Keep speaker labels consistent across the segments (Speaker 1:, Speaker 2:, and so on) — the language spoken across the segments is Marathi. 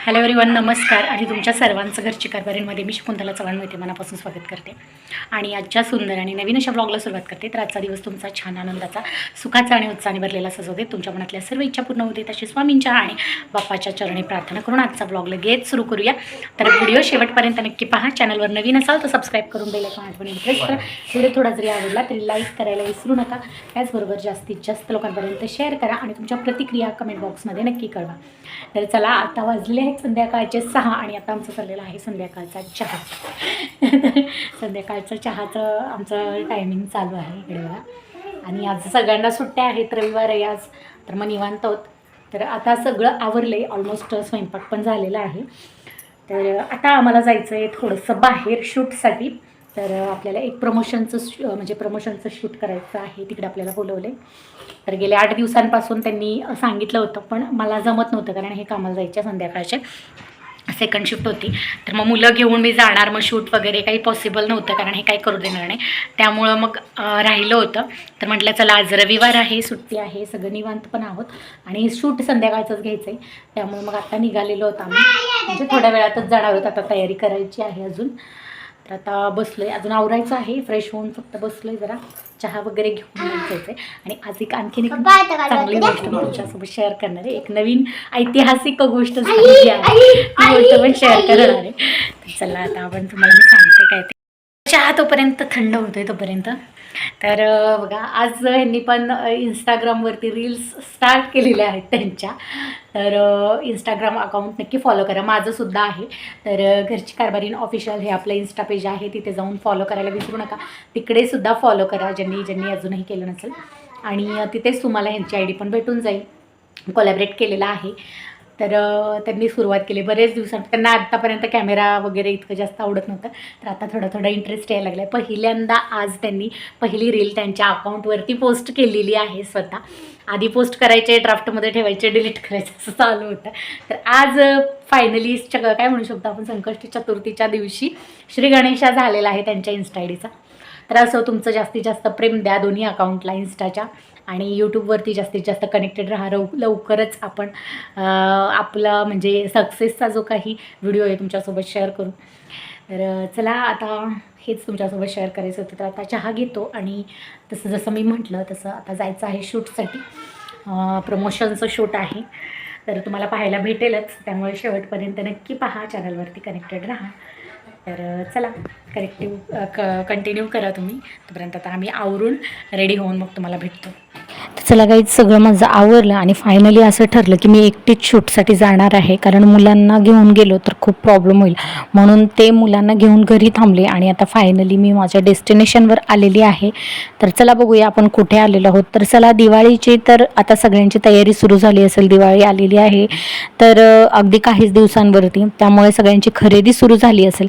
Speaker 1: हॅलो एव्हरीवन, नमस्कार. आणि तुमच्या सर्वांचं घरची कारभारीमध्ये मी शकुंतला चव्हाण मैत्री मनापासून स्वागत करते. आणि आजच्या सुंदर आणि नवीन अशा ब्लॉगला सुरुवात करते. तर आजचा दिवस तुमचा छान आनंदाचा, सुखाचा आणि उत्साहाने भरलेला सजवते. तुमच्या मनातल्या सर्व इच्छा पूर्ण होते तशी स्वामींच्या आणि बाप्पाच्या चरणी प्रार्थना करून आजचा ब्लॉग लगेच सुरू करूया. तर व्हिडिओ शेवटपर्यंत नक्की पहा. चॅनलवर नवीन असाल तर सबस्क्राईब करून बेल आयकॉन आठवणी प्रेस करा. व्हिडिओ थोडा जरी आवडला तरी लाईक करायला विसरू नका. त्याचबरोबर जास्तीत जास्त लोकांपर्यंत शेअर करा आणि तुमच्या प्रतिक्रिया कमेंट बॉक्समध्ये नक्की कळवा. तर चला, आता वाजलेले आहेत संध्याकाळचे 6 आणि आता आमचं चाललेलं आहे संध्याकाळचा चहा. संध्याकाळचा चहाचं आमचं टायमिंग चालू आहे इकडे बघा. आणि आज सगळ्यांना सुट्ट्या आहेत, रविवार आहे आज, तर मग निवांत आहोत. तर आता सगळं आवरलं आहे, ऑलमोस्ट स्वयंपाक पण झालेला आहे. तर आता आम्हाला जायचं आहे थोडंसं बाहेर शूटसाठी. तर आपल्याला एक प्रमोशनचं शूट करायचं आहे, तिकडे आपल्याला बोलवलं आहे. तर गेल्या 8 दिवसांपासून त्यांनी सांगितलं होतं, पण मला जमत नव्हतं कारण हे कामाला जायच्या संध्याकाळचे सेकंड शिफ्ट होती. तर मग मुलं घेऊन मी जाणार, मग शूट वगैरे काही पॉसिबल नव्हतं कारण हे काही करू देणार नाही. त्यामुळं मग राहिलं होतं. तर म्हटलं चला, आज रविवार आहे, सुट्टी आहे, सगळं निवांत पण आहोत आणि शूट संध्याकाळचंच घ्यायचं आहे. त्यामुळे मग आता निघालेलो होतो आम्ही, म्हणजे थोड्या वेळातच जाणार आहोत. आता तयारी करायची आहे अजून. तर आता बसलो आहे, अजून आवरायचं आहे, फ्रेश होऊन फक्त बसलो आहे, जरा चहा वगैरे घेऊन जायचं आहे. आणि आज आणखीन एक चांगली गोष्ट मी तुमच्यासोबत शेअर करणार आहे. एक नवीन ऐतिहासिक गोष्ट झालेली आहे, ती गोष्ट पण शेअर करणार आहे. तर चला, आता आपण तुम्हाला मी सांगते काय ते. चहा तोपर्यंत थंड होतोय तोपर्यंत. तर बघा, आज यांनी पण इंस्टाग्रामवरती रील्स स्टार्ट केलेल्या आहेत त्यांच्या. तर इंस्टाग्राम अकाउंट नक्की फॉलो करा, माझंसुद्धा आहे. तर घरची कारभारीण ऑफिशियल हे आपलं इन्स्टा पेज आहे, तिथे जाऊन फॉलो करायला विसरू नका. तिकडेसुद्धा फॉलो करा ज्यांनी अजूनही केलं नसेल. आणि तिथेच तुम्हाला ह्यांची ID पण भेटून जाईल, कोलॅबरेट केलेला आहे. तर त्यांनी सुरुवात केली बरेच दिवसांत. त्यांना आत्तापर्यंत कॅमेरा वगैरे इतकं जास्त आवडत नव्हतं, तर आता थोडा इंटरेस्ट यायला लागला आहे. पहिल्यांदा आज त्यांनी पहिली रील त्यांच्या अकाउंटवरती पोस्ट केलेली आहे स्वतः. आधी पोस्ट करायचे, ड्राफ्टमध्ये ठेवायचे, डिलीट करायचं, असं चालू होतं. तर आज फायनली काय म्हणू शकतो आपण, संकष्टी चतुर्थीच्या दिवशी श्री गणेशा झालेला आहे त्यांच्या इन्स्टा IDचा. तर असं तुमचं जास्तीत जास्त प्रेम द्या दोन्ही अकाउंटला, इन्स्टाच्या आणि यूट्यूबवरती जास्तीत जास्त कनेक्टेड राहा. लवकरच आपण आपला म्हणजे सक्सेसचा जो काही व्हिडिओ आहे तुमच्यासोबत शेअर करू. तर चला, आता हेच तुमच्यासोबत शेअर करायचं होतं. तर आता चहा घेतो आणि जसं मी म्हटलं तसं आता जायचं आहे शूटसाठी. प्रमोशनचं शूट आहे, तर तुम्हाला पाहायला भेटेलच. त्यामुळे शेवटपर्यंत नक्की पहा, चॅनलवरती कनेक्टेड राहा. तर चला, कंटिन्यू करा तुम्ही. तोपर्यंत आता आम्ही आवरून रेडी होऊन मग तुम्हाला भेटतो. चला गाईज, सगळं माझं आवरलं आणि फायनली असं ठरलं की मी एकटीच शूटसाठी जाणार आहे, कारण मुलांना घेऊन गेलो तर खूप प्रॉब्लेम होईल. म्हणून ते मुलांना घेऊन घरी थांबले आणि आता फायनली मी माझ्या डेस्टिनेशनवर आलेली आहे. तर चला बघूया आपण कुठे आलेलो आहोत. तर चला, दिवाळीची तर आता सगळ्यांची तयारी सुरू झाली असेल. दिवाळी आलेली आहे तर अगदी काहीच दिवसांवरती, त्यामुळे सगळ्यांची खरेदी सुरू झाली असेल.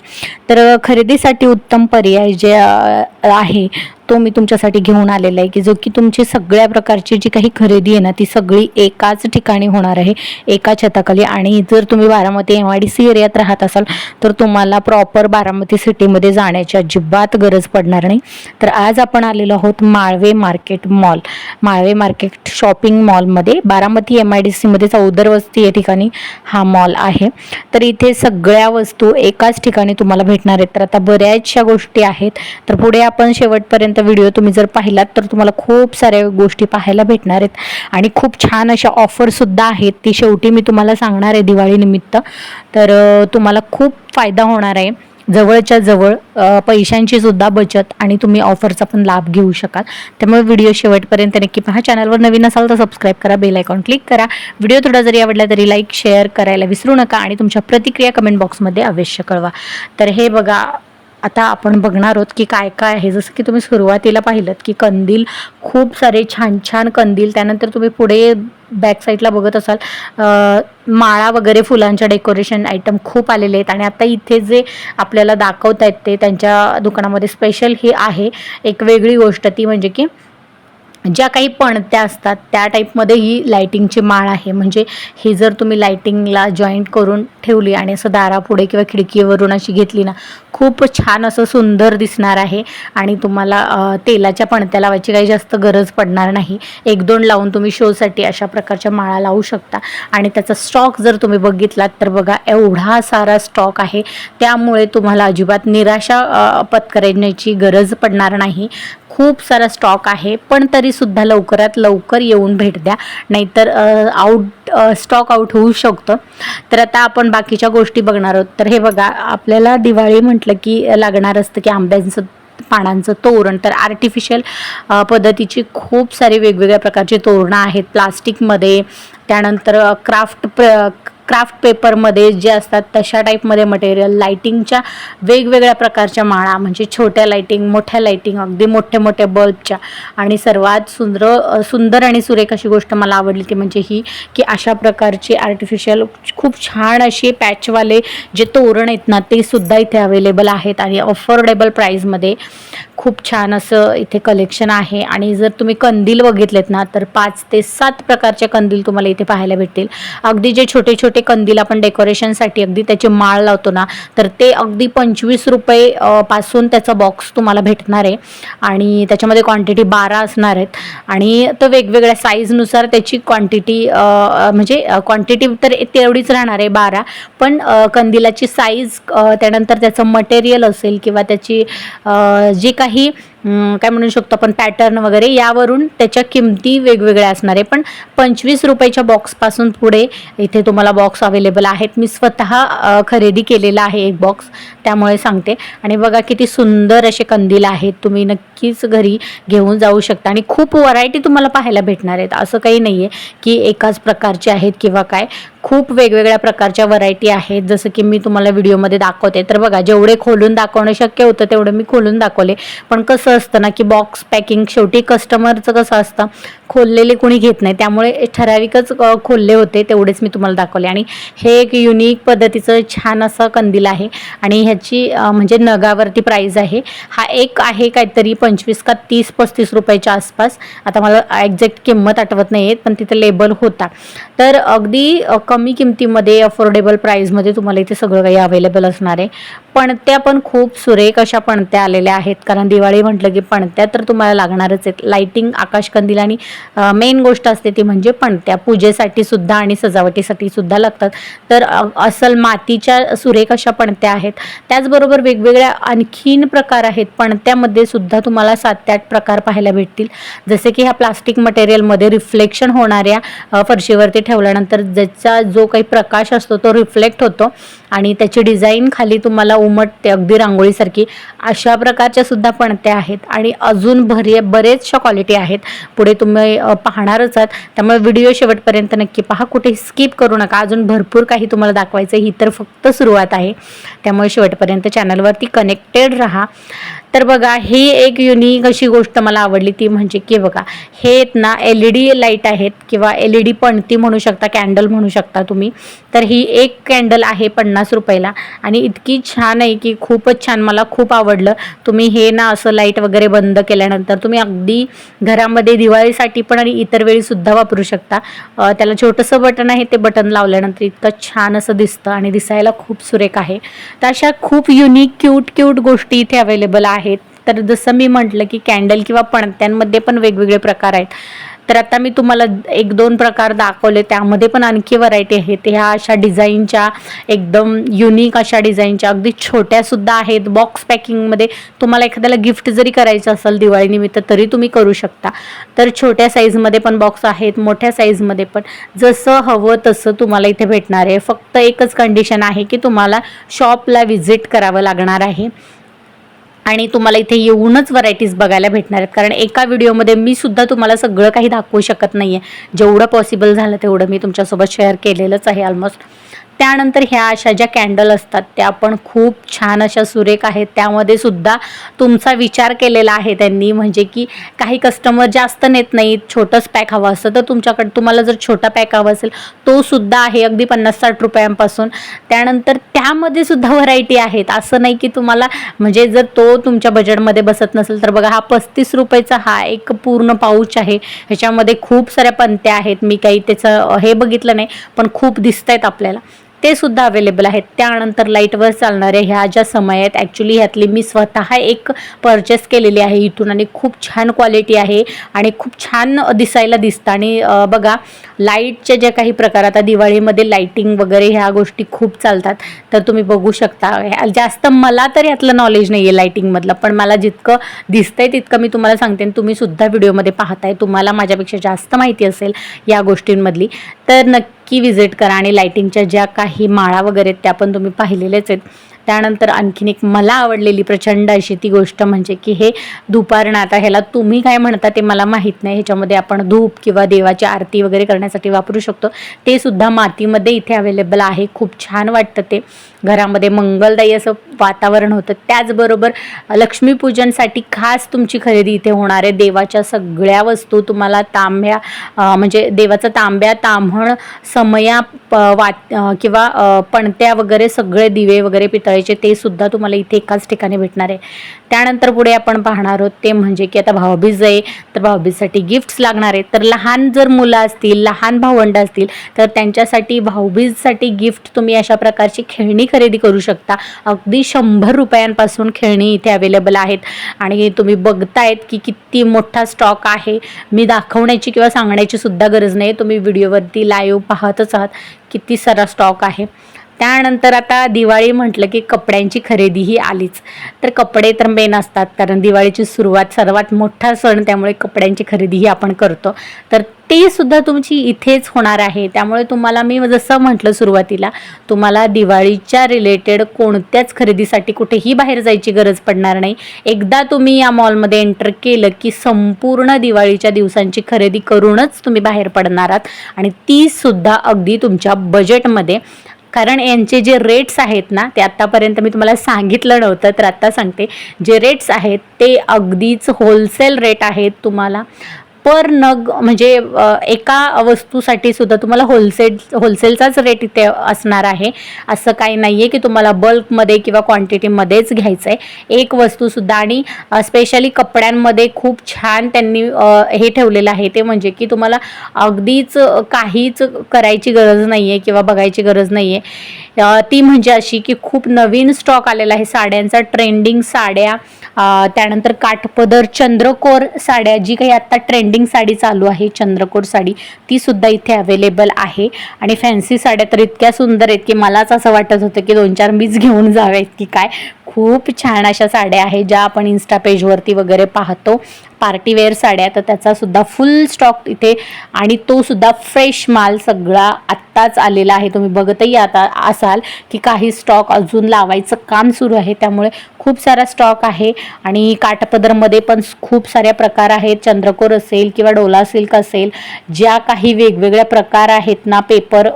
Speaker 1: तर खरेदीसाठी उत्तम पर्याय जे आहे तो मी तुमच्यासाठी घेऊन आलेला आहे, की जो की तुमची सगळ्या प्रकारची जी काही खरेदी आहे ना, ती सगळी एकाच ठिकाणी होणार आहे, एका छताखाली. आणि जर तुम्ही बारामती MIDC एरियात राहत असाल तर तुम्हाला प्रॉपर बारामती सिटीमध्ये जाण्याची अजिबात गरज पडणार नाही. तर आज आपण आलेलो आहोत माळवे मार्केट शॉपिंग मॉलमध्ये. बारामती MIDCमध्ये चौदर वस्ती या ठिकाणी हा मॉल आहे. तर इथे सगळ्या वस्तू एकाच ठिकाणी तुम्हाला भेटणार आहेत. तर आता बऱ्याचशा गोष्टी आहेत, तर पुढे आपण शेवटपर्यंत व्हिडिओ तुम्ही जर पाहिलात तर तुम्हाला खूप साऱ्या गोष्टी पाहायला भेटणार आहेत. आणि खूप छान अशा ऑफरसुद्धा आहेत, ती शेवटी मी तुम्हाला सांगणार आहे दिवाळीनिमित्त. तर तुम्हाला खूप फायदा होणार आहे, जवळच्या जवळ पैशांची सुद्धा बचत, आणि तुम्ही ऑफरचा पण लाभ घेऊ शकाल. त्यामुळे व्हिडिओ शेवटपर्यंत नक्की पहा. चॅनलवर नवीन असाल तर सबस्क्राईब करा, बेल आयकॉन क्लिक करा. व्हिडिओ थोडा जरी आवडला तरी लाईक शेअर करायला विसरू नका आणि तुमच्या प्रतिक्रिया कमेंट बॉक्समध्ये अवश्य कळवा. तर हे बघा, आता आपण बघणार आहोत की काय काय आहे. जसं की तुम्ही सुरुवातीला पाहिलं की कंदील, खूप सारे छान छान कंदील. त्यानंतर तुम्ही पुढे बॅक साईडला बघत असाल माळा वगैरे, फुलांच्या डेकोरेशन आयटम खूप आलेले आहेत. आणि आता इथे जे आपल्याला दाखवत आहेत ते त्यांच्या दुकानामध्ये स्पेशल ही आहे एक वेगळी गोष्ट, ती म्हणजे की ज्या काही पणत्या असतात त्या टाईपमध्ये ही लाईटिंगची माळ आहे. म्हणजे ही जर तुम्ही लाईटिंगला जॉईंट करून ठेवली आणि असं दारापुढे किंवा खिडकीवरून अशी घेतली ना, खूप छान असं सुंदर दिसणार आहे. आणि तुम्हाला तेलाच्या पणत्या लावायची काही जास्त गरज पडणार नाही. 1-2 लावून तुम्ही शोसाठी अशा प्रकारच्या माळा लावू शकता. आणि त्याचा स्टॉक जर तुम्ही बघितलात तर बघा एवढा सारा स्टॉक आहे, त्यामुळे तुम्हाला अजिबात निराशा पत्करण्याची गरज पडणार नाही. खूप सारा स्टॉक आहे, पण तरीसुद्धा लवकरात लवकर येऊन भेट द्या, नाहीतर स्टॉक आउट होऊ शकतं. तर आता आपण बाकीच्या गोष्टी बघणार आहोत. तर हे बघा, आपल्याला दिवाळी म्हटलं की लागणार असतं की आंब्यांचं पानांचं तोरण. तर आर्टिफिशियल पद्धतीची खूप सारी वेगवेगळ्या प्रकारची तोरणं आहेत प्लास्टिकमध्ये, त्यानंतर क्राफ्ट पेपरमध्ये जे असतात तशा टाईपमध्ये मटेरियल, लाईटिंगच्या वेगवेगळ्या प्रकारच्या माळा, म्हणजे छोट्या लाईटिंग, मोठ्या लाईटिंग, अगदी मोठ्या मोठ्या बल्बच्या. आणि सर्वात सुंदर आणि सुरेख अशी गोष्ट मला आवडली ती म्हणजे ही, की अशा प्रकारचे आर्टिफिशियल खूप छान असे पॅचवाले जे तोरण आहेत ना, ते सुद्धा इथे अवेलेबल आहेत आणि अफोर्डेबल प्राईजमध्ये खूप छान असं इथे कलेक्शन आहे. आणि जर तुम्ही कंदील बघितलेत ना, तर 5 ते 7 प्रकारचे कंदील तुम्हाला इथे पाहायला भेटतील. अगदी जे छोटे छोटे कंदील आपण डेकोरेशनसाठी अगदी त्याची माळ लावतो ना, तर ते अगदी 25 रुपये पासून त्याचा बॉक्स तुम्हाला भेटणार आहे. आणि त्याच्यामध्ये क्वांटिटी 12 असणार आहेत. आणि तो वेगवेगळ्या साईजनुसार त्याची क्वांटिटी, म्हणजे क्वांटिटी तर तेवढीच राहणार आहे 12, पण कंदिलाची साईज, त्यानंतर त्याचं मटेरियल असेल किंवा त्याची जे काही काय म्हणू शकतो आपण पॅटर्न वगैरे, यावरून त्याच्या किमती वेगवेगळ्या असणार आहे. पण 25 रुपयाच्या बॉक्सपासून पुढे इथे तुम्हाला बॉक्स अवेलेबल आहेत. मी स्वतः खरेदी केलेला आहे एक बॉक्स, त्यामुळे सांगते. आणि बघा किती सुंदर असे कंदील आहेत, तुम्ही नक्कीच घरी घेऊन जाऊ शकता. आणि खूप व्हरायटी तुम्हाला पाहायला भेटणार आहेत, असं काही नाही आहे की एकाच प्रकारचे आहेत किंवा काय. खूप वेगवेगळ्या प्रकारच्या व्हरायटी आहेत, जसं की मी तुम्हाला व्हिडिओमध्ये दाखवते. तर बघा, जेवढे खोलून दाखवणं शक्य होतं तेवढं मी खोलून दाखवले. पण कसं असतं ना की बॉक्स पॅकिंग, शेवटी कस्टमरचं कसं असतं, खोललेले कोणी घेत नाही, त्यामुळे ठराविकच खोलले होते, तेवढेच मी तुम्हाला दाखवले. आणि हे एक युनिक पद्धतीचं छान असं कंदील आहे. आणि ह्याची म्हणजे नगावरती प्राईज आहे. हा एक आहे काहीतरी 25 का 30-35 रुपयाच्या आसपास, आता मला एक्झॅक्ट किंमत आठवत नाही आहेत, पण तिथे लेबल होता. तर अगदी कमी किमतीमध्ये, अफोर्डेबल प्राईजमध्ये तुम्हाला इथे सगळं काही अवेलेबल असणार आहे. पणत्या पण खूप सुरेख अशा पणत्या आलेल्या आहेत, कारण दिवाळी म्हटलं की पणत्या तर तुम्हाला लागणारच आहेत. लाईटिंग, आकाशकंदील आणि मेन गोष्ट असते ती म्हणजे पणत्या, पूजेसाठी सुद्धा आणि सजावटीसाठी सुद्धा लागतात. तर असल मातीच्या सुरेख अशा पणत्या आहेत. त्याचबरोबर वेगवेगळ्या आणखीन प्रकार आहेत. पणत्यामध्ये सुद्धा तुम्हाला 7 ते 8 प्रकार पाहायला भेटतील. जसे की ह्या प्लास्टिक मटेरियलमध्ये रिफ्लेक्शन होणाऱ्या फरशीवरती ठेवल्यानंतर ज्याचा जो काही प्रकाश असतो तो रिफ्लेक्ट होतो आणि त्याची डिझाईन खाली तुम्हाला उमटते अगदी रांगोळीसारखी. अशा प्रकारच्या सुद्धा पणत्या आहेत. आणि अजून बरेचशा क्वालिटी आहेत, पुढे तुम्ही पाहणारच आहात. त्यामुळे व्हिडिओ शेवटपर्यंत नक्की पहा, कुठे स्किप करू नका. अजून भरपूर काही तुम्हाला दाखवायचं, ही तर फक्त सुरुवात आहे. त्यामुळे शेवटपर्यंत चॅनलवरती कनेक्टेड राहा. तर बघा, ही एक युनिक अशी गोष्ट मला आवडली ती म्हणजे की बघा, हे ना LED लाईट आहेत किंवा LED पणती म्हणू शकता, कॅन्डल म्हणू शकता तुम्ही. तर ही एक कॅन्डल आहे 50 रुपयाला आणि इतकी छान आहे की खूपच छान, मला खूप आवडलं. तुम्ही हे ना असं लाईट वगैरे बंद केल्यानंतर तुम्ही अगदी घरामध्ये दिवाळीसाठी पण आणि इतर वेळी सुद्धा वापरू शकता. त्याला छोटंसं बटन आहे, ते बटन लावल्यानंतर इतकं छान असं दिसतं आणि दिसायला खूप सुरेख आहे. तर अशा खूप युनिक क्यूट गोष्टी इथे अवेलेबल आहेत. तर जसं मी म्हटलं की कॅन्डल किंवा पणत्यांमध्ये पण वेगवेगळे प्रकार आहेत. तर आता मी तुम्हाला 1-2 प्रकार दाखवले, त्यामध्ये पण आणखी व्हरायटी आहेत. ह्या अशा डिझाईनच्या, एकदम युनिक अशा डिझाईनच्या, अगदी छोट्यासुद्धा आहेत. बॉक्स पॅकिंगमध्ये तुम्हाला एखाद्याला गिफ्ट जरी करायचं असेल दिवाळीनिमित्त तरी तुम्ही करू शकता. तर छोट्या साईजमध्ये पण बॉक्स आहेत, मोठ्या साईजमध्ये पण, जसं हवं तसं तुम्हाला इथे भेटणार आहे. फक्त एकच कंडिशन आहे की तुम्हाला शॉपला व्हिजिट करावं लागणार आहे आणि तुम्हाला इथे येऊनच व्हरायटीज बघायला भेटणार आहेत. कारण एका व्हिडिओमध्ये मी सुद्धा तुम्हाला सगळं काही दाखवू शकत नाही आहे. जेवढं पॉसिबल झालं तेवढं मी तुमच्यासोबत शेअर केलेलंच आहे ऑलमोस्ट. त्यानंतर ह्या अशा ज्या कॅन्डल असतात त्या पण खूप छान अशा सुरेख आहेत. त्यामध्ये सुद्धा तुमचा विचार केलेला आहे त्यांनी, म्हणजे की काही कस्टमर जास्त नेत नाहीत, छोटंच पॅक हवं असतं तर तुमच्याकडे तुम्हाला जर छोटा पॅक हवा असेल तो सुद्धा आहे अगदी 50-60 रुपयांपासून. त्यानंतर त्यामध्ये सुद्धा व्हरायटी आहेत, असं नाही की तुम्हाला म्हणजे जर तो तुमच्या बजेटमध्ये बसत नसेल तर बघा हा 35 रुपयाचा हा एक पूर्ण पाऊच आहे. ह्याच्यामध्ये खूप साऱ्या पंत्या आहेत, मी काही त्याचं हे बघितलं नाही पण खूप दिसत आहेत आपल्याला, ते सुद्धा अवेलेबल आहेत. त्यानंतर लाईटवर चालणाऱ्या ह्या ज्या समय आहेत, ॲक्च्युली ह्यातली मी स्वतः एक परचेस केलेली आहे इथून आणि खूप छान क्वालिटी आहे आणि खूप छान दिसायला दिसतं. आणि बघा लाईटचे जे काही प्रकार आता दिवाळीमध्ये लाईटिंग वगैरे ह्या गोष्टी खूप चालतात, तर तुम्ही बघू शकता. जास्त मला तर यातलं नॉलेज नाही आहे लाईटिंगमधलं, पण मला जितकं दिसतंय तितकं मी तुम्हाला सांगते आणि तुम्ही सुद्धा व्हिडिओमध्ये पाहताय, तुम्हाला माझ्यापेक्षा जास्त माहिती असेल या गोष्टींमधली, तर नक्की विजिट करा. आणि लाईटिंगच्या ज्या काही माळा वगैरे त्या पण तुम्ही पाहिलेलेच आहेत. त्यानंतर आणखीन एक मला आवडलेली प्रचंड अशी ती गोष्ट म्हणजे की हे धुपारणं, आता ह्याला तुम्ही काय म्हणता ते मला माहीत नाही, ह्याच्यामध्ये आपण धूप किंवा देवाची आरती वगैरे करण्यासाठी वापरू शकतो. ते सुद्धा मातीमध्ये इथे अवेलेबल आहे. खूप छान वाटतं ते, घरामध्ये मंगलदायी असं वातावरण होतं. त्याचबरोबर लक्ष्मीपूजनसाठी खास तुमची खरेदी इथे होणार आहे. देवाच्या सगळ्या वस्तू तुम्हाला तांब्या म्हणजे देवाचं तांब्या, ताम्हण, समया किंवा पणत्या वगैरे सगळे दिवे वगैरे पितळेचे ते सुद्धा तुम्हाला इथे एकाच ठिकाणी भेटणार आहे. त्यानंतर पुढे आपण पाहणार आहोत ते म्हणजे की आता भाऊबीज आहे, तर भाऊबीजसाठी गिफ्ट्स लागणार आहेत. तर लहान जर मुलं असतील, लहान भावंड असतील तर त्यांच्यासाठी भाऊबीजसाठी गिफ्ट तुम्ही अशा प्रकारची खेळणी खरेदी करू शकता. अगदी 100 रुपयांपासून खेळणी इथे अवेलेबल आहेत आणि तुम्ही बघतायत की किती मोठा स्टॉक आहे. मी दाखवण्याची किंवा सांगण्याची सुद्धा गरज नाही, तुम्ही व्हिडिओवरती लाईव्ह पाहतच आहात किती सारा स्टॉक आहे. त्यानंतर आता दिवाळी म्हटलं की कपड्यांची खरेदी ही आलीच, तर कपडे तर मेन असतात कारण दिवाळीची सुरुवात सर्वात मोठा सण, त्यामुळे कपड्यांची खरेदी ही आपण करतो. तर ते सुद्धा तुमची इथेच होणार आहे. त्यामुळे तुम्हाला मी जसं म्हटलं सुरुवातीला, तुम्हाला दिवाळीच्या रिलेटेड कोणत्याच खरेदीसाठी कुठेही बाहेर जायची गरज पडणार नाही. एकदा तुम्ही या मॉलमध्ये एंटर केलं की संपूर्ण दिवाळीच्या दिवसांची खरेदी करूनच तुम्ही बाहेर पडणार आहात आणि ती सुद्धा अगदी तुमच्या बजेटमध्ये. कारण यांचे जे रेट्स आहेत ना ते आत्तापर्यंत मी तुम्हाला सांगितलं नव्हतं, तर आत्ता सांगते. जे रेट्स आहेत ते अगदीच होलसेल रेट आहेत. तुम्हाला पर नग म्हणजे एका वस्तूसाठी सुद्धा तुम्हाला होलसेलचाच रेट इथे असणार आहे. असं काही नाही आहे की तुम्हाला बल्कमध्ये किंवा क्वांटिटीमध्येच घ्यायचं आहे एक वस्तूसुद्धा. आणि स्पेशली कपड्यांमध्ये खूप छान त्यांनी हे ठेवलेलं आहे ते म्हणजे की तुम्हाला अगदीच काहीच करायची गरज नाही आहे किंवा बघायची गरज नाही आहे. ती म्हणजे अशी की खूप नवीन स्टॉक आलेला आहे साड्यांचा, ट्रेंडिंग साड्या, त्यानंतर काठपदर, चंद्रकोर साड्या, जी काही आत्ता ट्रेंडिंग साडी चालू आहे चंद्रकोर साडी, ती सुद्धा इथे अवेलेबल आहे. आणि फॅन्सी साड्या तर इतक्या सुंदर आहेत की मलाच असं वाटत होतं की 2-4 मीच घेऊन जाव्यात की काय. खूप छान अशा साड्या आहेत ज्या आपण इन्स्टा पेजवरती वगैरे पाहतो, पार्टीवेअर साड्या, तर त्याचा सुद्धा फुल स्टॉक इथे आणि तो सुद्धा फ्रेश माल सगळा आत्ताच आलेला आहे. तुम्ही बघतही आता असाल की काही स्टॉक अजून लावायचं काम सुरू आहे, त्यामुळे खूप सारा स्टॉक आहे. आणि काठपदरमध्ये पण खूप साऱ्या प्रकार आहेत, चंद्रकोर असेल किंवा डोला सिल्क असेल, ज्या काही वेगवेगळ्या प्रकार आहेत ना, पेपर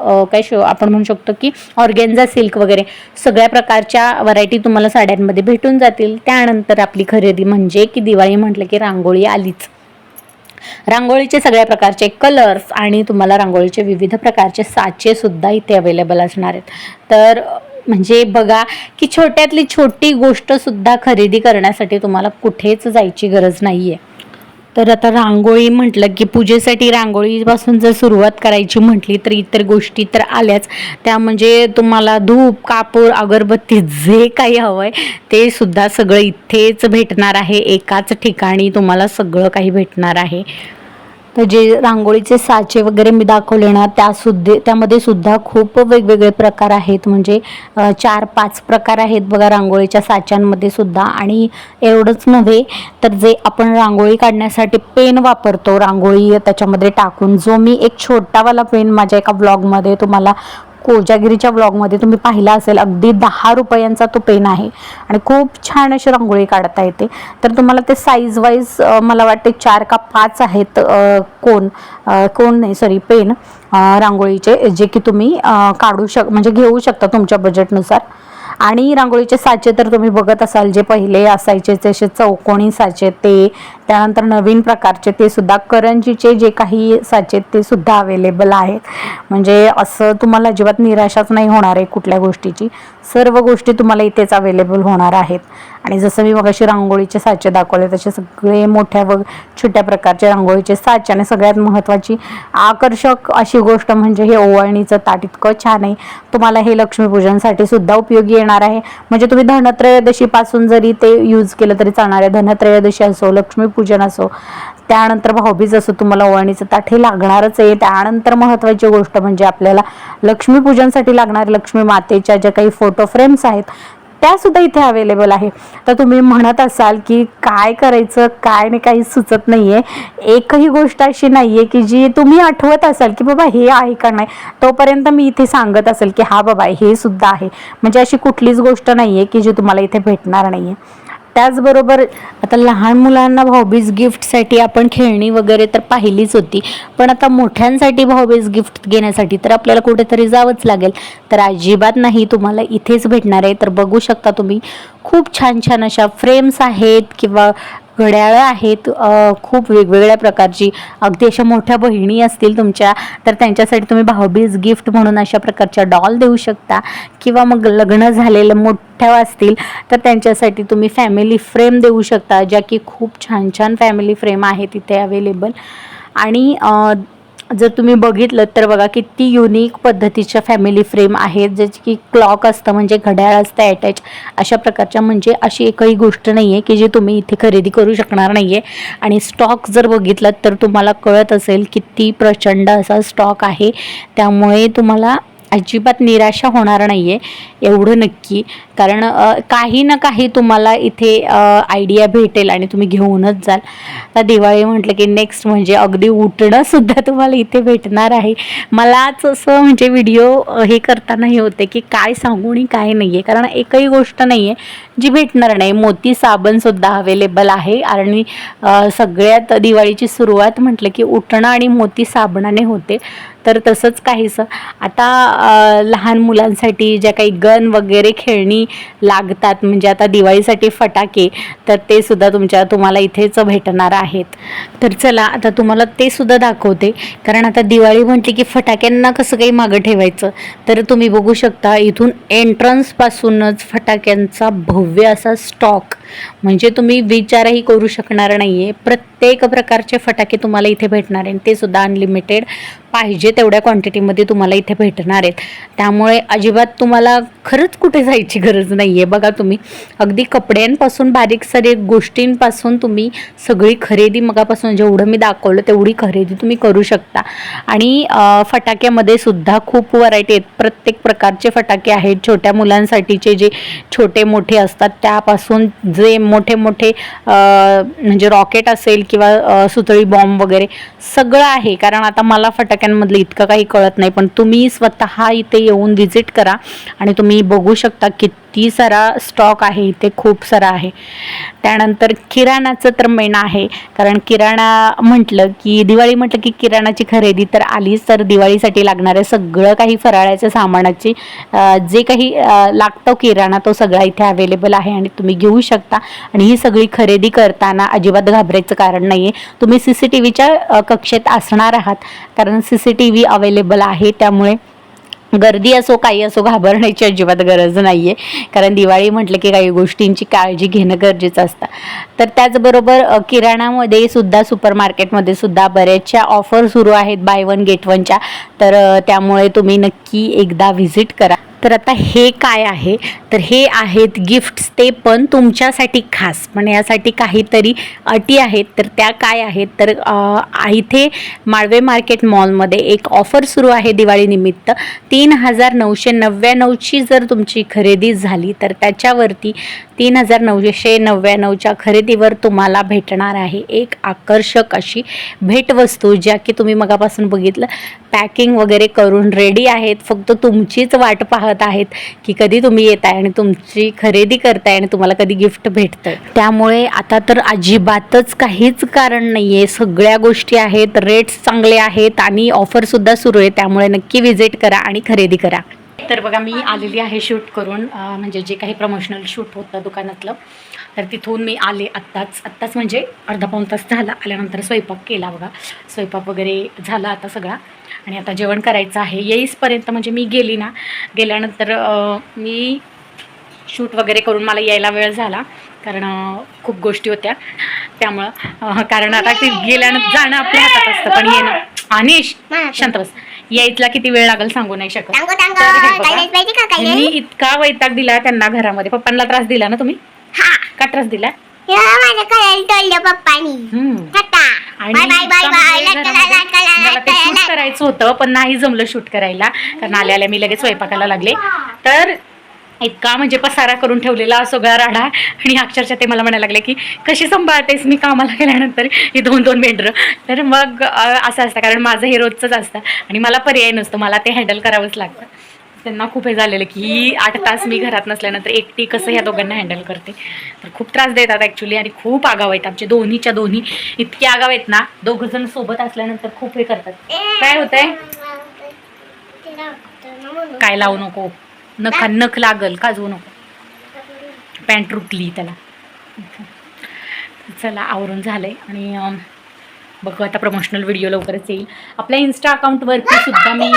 Speaker 1: आपण म्हणू शकतो की ऑर्गेन्झा सिल्क वगैरे सगळ्या प्रकारच्या व्हरायटी तुम्हाला साड्यांमध्ये भेटून जातील. त्यानंतर आपली खरेदी म्हणजे की दिवाळी म्हटलं की रांगोळी आलीच. रांगोळीचे सगळ्या प्रकारचे कलर्स आणि तुम्हाला रांगोळीचे विविध प्रकारचे साचे सुद्धा इथे अवेलेबल असणार आहेत. तर म्हणजे बघा की छोट्यातली छोटी गोष्ट सुद्धा खरेदी करण्यासाठी तुम्हाला कुठेच जायची गरज नाही आहे. तर आता रांगोळी म्हटलं की पूजेसाठी रांगोळीपासून जर सुरुवात करायची म्हटली तर इतर गोष्टी तर आल्याच. त्या म्हणजे तुम्हाला धूप, कापूर, अगरबत्ती जे काही हवं आहे ते सुद्धा सगळं इथेच भेटणार आहे. एकाच ठिकाणी तुम्हाला सगळं काही भेटणार आहे. तर जे रांगोळीचे साचे वगैरे मी दाखवले ना त्यामध्ये सुद्धा खूप वेगवेगळे प्रकार आहेत. म्हणजे 4-5 प्रकार आहेत बघा रांगोळीच्या साच्यांमध्ये सुद्धा. आणि एवढंच नव्हे तर जे आपण रांगोळी काढण्यासाठी पेन वापरतो त्याच्यामध्ये टाकून, जो मी एक छोटावाला पेन माझ्या एका ब्लॉगमध्ये तुम्हाला कोजागिरीच्या ब्लॉगमध्ये तुम्ही पाहिला असेल, अगदी 10 रुपयांचा तो पेन आहे आणि खूप छान अशी रांगोळी काढता येते. तर तुम्हाला ते साईज वाईज मला वाटते 4 का 5 आहेत पेन रांगोळीचे, जे की तुम्ही काढू म्हणजे घेऊ शकता तुमच्या बजेटनुसार. आणि रांगोळीचे साचे तर तुम्ही बघत असाल, जे पहिले असायचे तसे चौकोनी साचे, ते त्यानंतर नवीन प्रकारचे ते सुद्धा, करंजीचे जे काही साचे ते सुद्धा अवेलेबल आहेत. म्हणजे असं तुम्हाला अजिबात निराशाच नाही होणार आहे कुठल्या गोष्टीची. सर्व गोष्टी तुम्हाला इथेच अवेलेबल होणार आहेत. आणि जसं मी मगाशी रांगोळीचे साचे दाखवले तसे सगळे मोठ्या व छोट्या प्रकारचे रांगोळीचे साचे. आणि सगळ्यात महत्त्वाची आकर्षक अशी गोष्ट म्हणजे हे ओवाळणीचं ताट इतकं छान आहे. तुम्हाला हे लक्ष्मीपूजनसाठी सुद्धा उपयोगी येणार आहे. म्हणजे तुम्ही धनत्रयोदशीपासून जरी ते यूज केलं तरी चालणार आहे. धनत्रयोदशी असो, लक्ष्मीपूजन असो, त्यानंतर भाऊबीज असो, तुम्हाला ओवाळणीचं ताट हे लागणारच आहे. त्यानंतर महत्त्वाची गोष्ट म्हणजे आपल्याला लक्ष्मीपूजनसाठी लागणारे लक्ष्मी मातेच्या ज्या काही फोटो फ्रेम्स आहेत त्या सुद्धा इथे अवेलेबल आहे. तर तुम्ही म्हणत असाल की काय करायचं, काय नाही, काही सुचत नाहीये. एकही गोष्ट अशी नाहीये की जी तुम्ही आठवत असाल की बाबा हे आहे का नाही, तोपर्यंत मी इथे सांगत असेल की हा बाबा हे सुद्धा आहे. म्हणजे अशी कुठलीच गोष्ट नाहीये की जी तुम्हाला इथे भेटणार नाहीये. त्याचबरोबर आता लहान मुलांना भाऊबीज गिफ्टसाठी आपण खेळणी वगैरे तर पाहिलीच होती, पण आता मोठ्यांसाठी भाऊबीज गिफ्ट घेण्यासाठी तर आपल्याला कुठेतरी जावंच लागेल. तर अजिबात नाही, तुम्हाला इथेच भेटणार आहे. तर बघू शकता तुम्ही, खूप छान छान अशा फ्रेम्स आहेत किंवा घड्याळं आहेत, खूप वेगवेगळ्या प्रकारची. अगदी अशा मोठ्या बहिणी असतील तुमच्या तर त्यांच्यासाठी तुम्ही भाऊबीज गिफ्ट म्हणून अशा प्रकारच्या डॉल देऊ शकता. किंवा मग लग्न झालेलं मोठ्या असतील तर त्यांच्यासाठी तुम्ही फॅमिली फ्रेम देऊ शकता, ज्या की खूप छान छान फॅमिली फ्रेम आहेत इथे अवेलेबल. आणि जर तुम्ही बघितलं तर बघा किती युनिक पद्धतीच्या फॅमिली फ्रेम आहेत, ज्याची की क्लॉक असतं म्हणजे घड्याळ असतं अटॅच, अशा प्रकारच्या. म्हणजे अशी एकही गोष्ट नाही आहे की जी तुम्ही इथे खरेदी करू शकणार नाही आहे. आणि स्टॉक जर बघितलं तर तुम्हाला कळत असेल किती प्रचंड असा स्टॉक आहे. त्यामुळे तुम्हाला अजिबात निराशा होणार नाही आहे, एवढं नक्की. कारण काही ना काही तुम्हाला इथे आयडिया भेटेल आणि तुम्ही घेऊनच जाल. आता दिवाळी म्हटलं की नेक्स्ट म्हणजे अगदी उठणंसुद्धा तुम्हाला इथे भेटणार आहे. मलाच असं म्हणजे व्हिडिओ हे करताना हे होते की काय सांगू आणि काय नाही आहे, कारण एकही गोष्ट नाही आहे जी भेटणार नाही. मोती साबणसुद्धा अवेलेबल आहे. आणि सगळ्यात दिवाळीची सुरुवात म्हटलं की उठणं आणि मोती साबणाने होते. तर तसंच काहीसं आता लहान मुलांसाठी ज्या काही गन वगैरे खेळणी लागतात, म्हणजे आता दिवाळीसाठी फटाके, तर ते सुद्धा तुम्हाला इथेच भेटणार आहेत. तर चला आता तुम्हाला ते सुद्धा दाखवते. कारण आता दिवाळी म्हटली की फटाक्यांना कसं काही मागं ठेवायचं. तर तुम्ही बघू शकता इथून एंट्रन्सपासूनच फटाक्यांचा भव्य असा स्टॉक, म्हणजे तुम्ही विचारही करू शकणार नाही आहे. प्रत्येक प्रकारचे फटाके तुम्हाला इथे भेटणार आहेत, ते सुद्धा अनलिमिटेड, पाहिजे तेवढ्या क्वांटिटीमध्ये तुम्हाला इथे भेटणार आहेत. त्यामुळे अजिबात तुम्हाला खरंच कुठे जायची गरज नाही आहे. बघा तुम्ही अगदी कपड्यांपासून बारीक सारीक गोष्टींपासून तुम्ही सगळी खरेदी मगापासून जेवढं मी दाखवलं तेवढी खरेदी तुम्ही करू शकता. आणि फटाक्यामध्ये सुद्धा खूप व्हरायटी आहेत. प्रत्येक प्रकारचे फटाके आहेत. छोट्या मुलांसाठीचे जे छोटे मोठे असतात त्यापासून जे मोठे मोठे म्हणजे रॉकेट असेल किंवा सुतळी बॉम्ब वगैरे सगळं आहे. कारण आता मला फटाक्यांमधलं इतकं काही कळत नाही, पण तुम्ही स्वतः इथे येऊन व्हिजिट करा आणि तुम्ही बघू शकता किती सारा स्टॉक आहे इथे, खूप सारा आहे. त्यानंतर किराणाचं तर मेन आहे. कारण किराणा म्हटलं की दिवाळी म्हटलं की किराणाची खरेदी तर आलीच. तर दिवाळीसाठी लागणारे सगळं काही फराळाच्या सामानाची जे काही लागतं किराणा तो सगळा इथे अवेलेबल आहे आणि तुम्ही घेऊ शकता. आणि ही सगळी खरेदी करताना अजिबात घाबरायचं कारण नाही आहे. तुम्ही CCTVच्या कक्षेत असणार आहात, कारण CCTV अवेलेबल आहे. त्यामुळे गर्दी असो काही असो घाबरण्याची अजिबात गरज नाही आहे. कारण दिवाळी म्हटलं की काही गोष्टींची काळजी घेणं गरजेचं असतं. तर त्याचबरोबर किराणामध्ये सुद्धा सुपर मार्केटमध्ये सुद्धा बऱ्याचशा ऑफर सुरू आहेत बाय वन गेट वनच्या. तर त्यामुळे तुम्ही नक्की एकदा व्हिजिट करा. तर आता हे काय आहे, तर हे आहेत गिफ्ट्स, ते पण तुमच्यासाठी खास. पण यासाठी काहीतरी अटी आहेत. तर त्या काय आहेत, तर इथे माळवे मार्केट मॉलमध्ये एक ऑफर सुरू आहे दिवाळीनिमित्त. 3,999ची जर तुमची खरेदी झाली तर त्याच्यावरती 3999च्या खरेदीवर तुम्हाला भेटणार आहे एक आकर्षक अशी भेटवस्तू, ज्या की तुम्ही मगापासून बघितलं पॅकिंग वगैरे करून रेडी आहेत, फक्त तुमचीच वाट पाहत आहेत की कधी तुम्ही येताय आणि तुमची खरेदी करताय आणि तुम्हाला कधी गिफ्ट भेटतंय. त्यामुळे आता तर अजिबातच काहीच कारण नाही आहे, सगळ्या गोष्टी आहेत, रेट्स चांगले आहेत आणि ऑफरसुद्धा सुरू आहे. त्यामुळे नक्की व्हिजिट करा आणि खरेदी करा. तर बघा मी आलेली आहे शूट करून, म्हणजे जे काही प्रमोशनल शूट होतं दुकानातलं, तर तिथून मी आले आत्ताच म्हणजे अर्धा पाऊण तास झाला. आल्यानंतर स्वयंपाक केला बघा, स्वयंपाक वगैरे झाला आता सगळा आणि आता जेवण करायचं आहे. येईसपर्यंत म्हणजे मी गेली ना, गेल्यानंतर मी शूट वगैरे करून मला यायला वेळ झाला, कारण खूप गोष्टी होत्या त्यामुळं. कारण आता ते गेल्यानंतर जाणं आपल्या हातात असतं, पण येणं आणि शांत बस, यायला किती वेळ लागेल सांगू नाही शकत. मी इतका वैताग दिला त्यांना घरामध्ये. पप्पांना त्रास दिला ना तुम्ही? का त्रास दिला? शूट करायचं होतं पण नाही जमलं शूट करायला, कारण आल्या मी लगेच स्वयंपाकाला लागले. तर इतका म्हणजे पसारा करून ठेवलेला सगळा राडा, आणि अक्षरशः ते मला म्हणायला लागले की कशी सांभाळतेस मी कामाला गेल्यानंतर ही 2-2 मेंढरं. तर मग असं असतं, कारण माझं हे रोजचंच असतं आणि मला पर्याय नसतो, मला ते हँडल करावंच लागतं. त्यांना खूप हे झालेलं की 8 तास मी घरात नसल्यानंतर एकटी कसं ह्या दोघांना हँडल करते. तर खूप त्रास देतात ॲक्च्युली, आणि खूप आगाव आहेत आमचे दोन्ही इतके आगाव आहेत ना. 2 जण सोबत असल्यानंतर खूप हे करतात. काय होतंय? काय लावू नको, नख लागल, काजवू नको, पॅन्ट रुतली त्याला. चला आवरून झालंय आणि बघू आता प्रमोशनल व्हिडिओ लवकरच येईल. आपल्या इन्स्टा अकाउंटवरती सुद्धा मी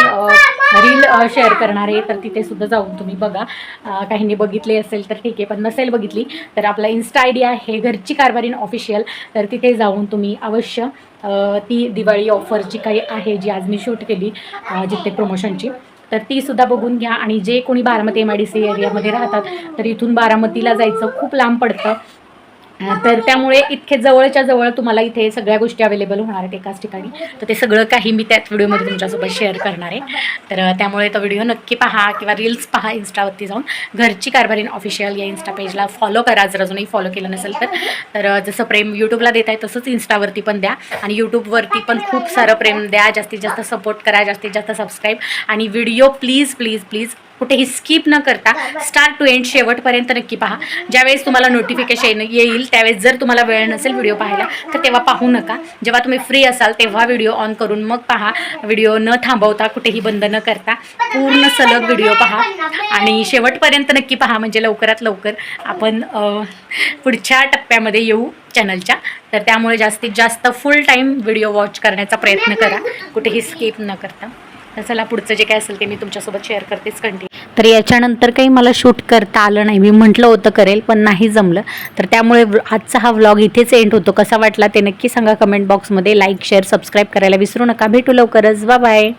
Speaker 1: रील शेअर करणार आहे, तर तिथे सुद्धा जाऊन तुम्ही बघा. काहींनी बघितले असेल तर ठीक आहे, पण नसेल बघितली तर आपला इन्स्टा ID आहे घरची कारभारीण ऑफिशियल, तर तिथे जाऊन तुम्ही अवश्य ती दिवाळी ऑफर जी काही आहे, जी आज मी शूट केली जिथे प्रमोशनची, तर ती सुद्धा बघून घ्या. आणि जे कोणी बारामती MIDC एरियामध्ये राहतात, तर इथून बारामतीला जायचं खूप लांब पडतं, तर त्यामुळे इतके जवळच्या जवळ तुम्हाला इथे सगळ्या गोष्टी अवेलेबल होणार आहेत एकाच ठिकाणी. तर ते सगळं काही मी त्याच व्हिडिओमध्ये तुमच्यासोबत शेअर करणार आहे. तर त्यामुळे तो व्हिडिओ नक्की पहा किंवा रील्स पहा. इन्स्टावरती जाऊन घरची कारभारीण ऑफिशियल या इन्स्टा पेजला फॉलो करा जर अजूनही फॉलो केलं नसेल तर. जसं प्रेम यूट्यूबला देत आहे तसंच इन्स्टावरती पण द्या, आणि यूट्यूबवरती पण खूप सारं प्रेम द्या, जास्तीत जास्त सपोर्ट करा, जास्तीत जास्त सबस्क्राईब, आणि व्हिडिओ प्लीज प्लीज प्लीज कुठेही स्किप न करता स्टार्ट टू एंड शेवटपर्यंत नक्की पहा. ज्यावेळेस तुम्हाला नोटिफिकेशन येईल त्यावेळेस जर तुम्हाला वेळ नसेल व्हिडिओ पाहायला तर तेव्हा पाहू नका. जेव्हा तुम्ही फ्री असाल तेव्हा व्हिडिओ ऑन करून मग पहा. व्हिडिओ न थांबवता, कुठेही बंद न करता पूर्ण सलग व्हिडिओ पहा आणि शेवटपर्यंत नक्की पहा, म्हणजे लवकरात लवकर आपण पुढच्या टप्प्यामध्ये येऊ चॅनलच्या. तर त्यामुळे जास्तीत जास्त फुल टाईम व्हिडिओ वॉच करण्याचा प्रयत्न करा, कुठेही स्किप न करता. तर चला पुढचं जे काय असेल ते मी तुमच्यासोबत शेअर करतेच कंटिन्यू. तर याच्यानंतर काही मला शूट करता आलं नाही. मी म्हटलं होतं करेल पण नाही जमलं, तर त्यामुळे आजचा हा व्लॉग इथेच एंड होतो. कसा वाटला ते नक्की सांगा कमेंट बॉक्समध्ये. लाईक शेअर सबस्क्राईब करायला विसरू नका. भेटू लवकरच. Bye bye.